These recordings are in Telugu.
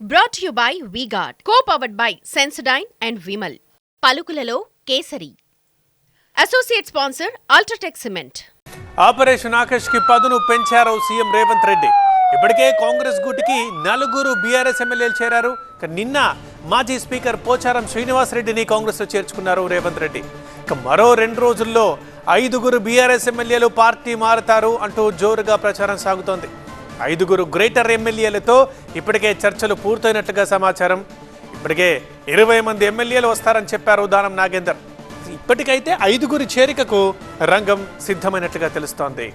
Brought to you by V-Guard, co-powered by Sensodyne and Vimal. పలుకులలో కేసరి. Associate sponsor UltraTech cement. Operation Akarsh కి పదును పెంచారు సీఎం రేవంత్ రెడ్డి. ఇప్పటికే కాంగ్రెస్ గూటికి 4 బీఆర్ఎస్ ఎమ్మెల్యేలు చేరారు. నిన్న మాజీ స్పీకర్ పోచారం శ్రీనివాస్ రెడ్డిని కాంగ్రెస్ లో చేర్చుకున్నారు రేవంత్ రెడ్డి. మరో 2 రోజుల్లో 5 బీఆర్ఎస్ ఎమ్మెల్యేలు పార్టీ మారుతారు అంటూ జోరుగా ప్రచారం సాగుతోంది. 5 గ్రేటర్ ఎమ్మెల్యేలతో ఇప్పటికే చర్చలు పూర్తయినట్లుగా సమాచారం. ఇప్పటికే 20 మంది ఎమ్మెల్యేలు వస్తారని చెప్పారు దానం నాగేందర్. ఇప్పటికైతే 5 చేరికకు రంగం సిద్ధమైనట్లుగా తెలుస్తోంది.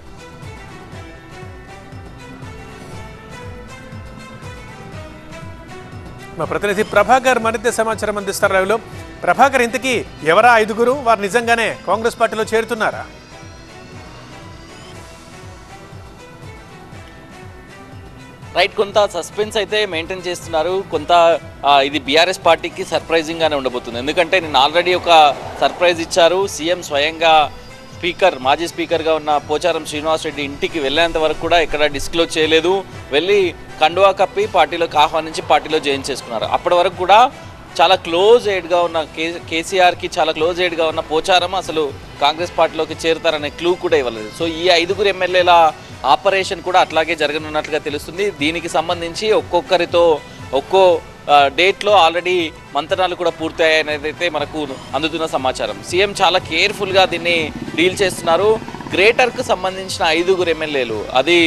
మా ప్రతినిధి ప్రభాకర్ మరింత సమాచారం అందిస్తారు. రావులో ప్రభాకర్, ఇంతకీ ఎవరా 5? వారు నిజంగానే కాంగ్రెస్ పార్టీలో చేరుతున్నారా? రైట్, కొంత సస్పెన్స్ అయితే మెయింటైన్ చేస్తున్నారు. కొంత ఇది బీఆర్ఎస్ పార్టీకి సర్ప్రైజింగ్గానే ఉండబోతుంది. ఎందుకంటే నేను ఆల్రెడీ ఒక సర్ప్రైజ్ ఇచ్చారు. సీఎం స్వయంగా మాజీ స్పీకర్గా ఉన్న పోచారం శ్రీనివాస్ రెడ్డి ఇంటికి వెళ్ళేంత వరకు కూడా ఇక్కడ డిస్క్లోజ్ చేయలేదు. వెళ్ళి కండువా కప్పి పార్టీలోకి ఆహ్వానించి పార్టీలో జాయిన్ చేసుకున్నారు. అప్పటి వరకు కూడా చాలా క్లోజ్ ఎయిడ్గా ఉన్న కేసీఆర్కి చాలా క్లోజ్ ఎయిడ్గా ఉన్న పోచారం అసలు కాంగ్రెస్ పార్టీలోకి చేరుతారనే క్లూ కూడా ఇవ్వలేదు. సో ఈ 5 ఎమ్మెల్యేల ఆపరేషన్ కూడా అట్లాగే జరగనున్నట్లుగా తెలుస్తుంది. దీనికి సంబంధించి ఒక్కొక్కరితో ఒక్కో డేట్లో ఆల్రెడీ మంతనాలు కూడా పూర్తయ్యాయనేది అయితే మనకు అందుతున్న సమాచారం. సీఎం చాలా కేర్ఫుల్గా దీన్ని డీల్ చేస్తున్నారు. గ్రేటర్కు సంబంధించిన 5 ఎమ్మెల్యేలు, అది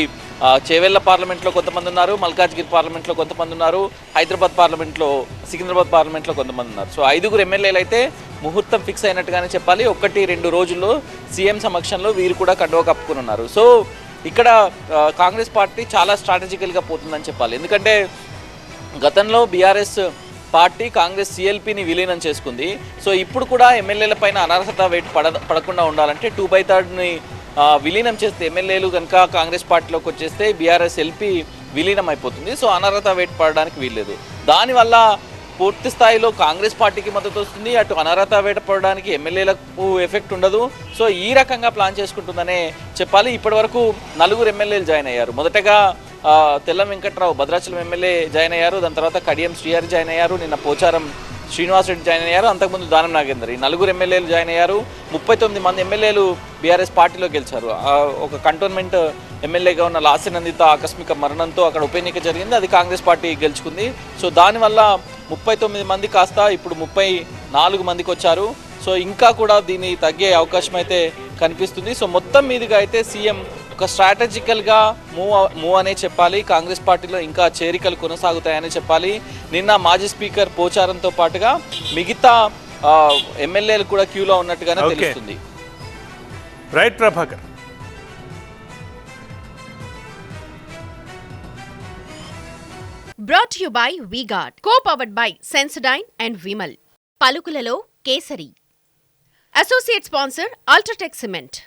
చేవెళ్ల పార్లమెంట్లో కొంతమంది ఉన్నారు, మల్కాజ్గిరి పార్లమెంట్లో కొంతమంది ఉన్నారు, హైదరాబాద్ పార్లమెంట్లో, సికింద్రాబాద్ పార్లమెంట్లో కొంతమంది ఉన్నారు. సో 5 ఎమ్మెల్యేలు అయితే ముహూర్తం ఫిక్స్ అయినట్టుగానే చెప్పాలి. 1-2 రోజుల్లో సీఎం సమక్షంలో వీరు కూడా కండువా కప్పుకుని ఉన్నారు. సో ఇక్కడ కాంగ్రెస్ పార్టీ చాలా స్ట్రాటజికల్గా పోతుందని చెప్పాలి. ఎందుకంటే గతంలో బీఆర్ఎస్ పార్టీ కాంగ్రెస్ సిఎల్పిని విలీనం చేసుకుంది. సో ఇప్పుడు కూడా ఎమ్మెల్యేల పైన అనర్హత వేటు పడకుండా ఉండాలంటే 2/3 విలీనం చేస్తే ఎమ్మెల్యేలు కనుక కాంగ్రెస్ పార్టీలోకి వచ్చేస్తే బీఆర్ఎస్ ఎల్పీ విలీనం అయిపోతుంది. సో అనర్హత వేటు పడడానికి వీల్లేదు. దానివల్ల పూర్తి స్థాయిలో కాంగ్రెస్ పార్టీకి మద్దతు వస్తుంది, అటు అనర్హత వేట పడడానికి ఎమ్మెల్యేలకు ఎఫెక్ట్ ఉండదు. సో ఈ రకంగా ప్లాన్ చేసుకుంటుందనే చెప్పాలి. ఇప్పటి వరకు 4 ఎమ్మెల్యేలు జాయిన్ అయ్యారు. మొదటగా తెల్లం వెంకట్రావు భద్రాచలం ఎమ్మెల్యే జాయిన్ అయ్యారు. దాని తర్వాత కడియం శ్రీహరి జాయిన్ అయ్యారు. నిన్న పోచారం శ్రీనివాస్ రెడ్డి జాయిన్ అయ్యారు. అంతకుముందు దానం నాగేందర్. ఈ 4 ఎమ్మెల్యేలు జాయిన్ అయ్యారు. 39 మంది ఎమ్మెల్యేలు బీఆర్ఎస్ పార్టీలో గెలిచారు. ఒక కంటోన్మెంట్ ఎమ్మెల్యేగా ఉన్న లాసినందిత ఆకస్మిక మరణంతో అక్కడ ఉప ఎన్నిక జరిగింది. అది కాంగ్రెస్ పార్టీ గెలుచుకుంది. సో దానివల్ల 39 మంది కాస్త ఇప్పుడు 34 మందికి వచ్చారు. సో ఇంకా కూడా దీన్ని తగ్గే అవకాశం అయితే కనిపిస్తుంది. సో మొత్తం మీదుగా అయితే సీఎం ఒక స్ట్రాటజికల్గా మూవ్ అనే చెప్పాలి. కాంగ్రెస్ పార్టీలో ఇంకా చేరికలు కొనసాగుతాయని చెప్పాలి. నిన్న మాజీ స్పీకర్ పోచారంతో పాటుగా మిగతా ఎమ్మెల్యేలు కూడా క్యూలో ఉన్నట్టుగానే తెలుస్తుంది. Right Prabhakar. Brought to you by V-Guard, co-powered by Sensodyne and Vimal. పలుకులలో కేసరి. Associate sponsor UltraTech cement.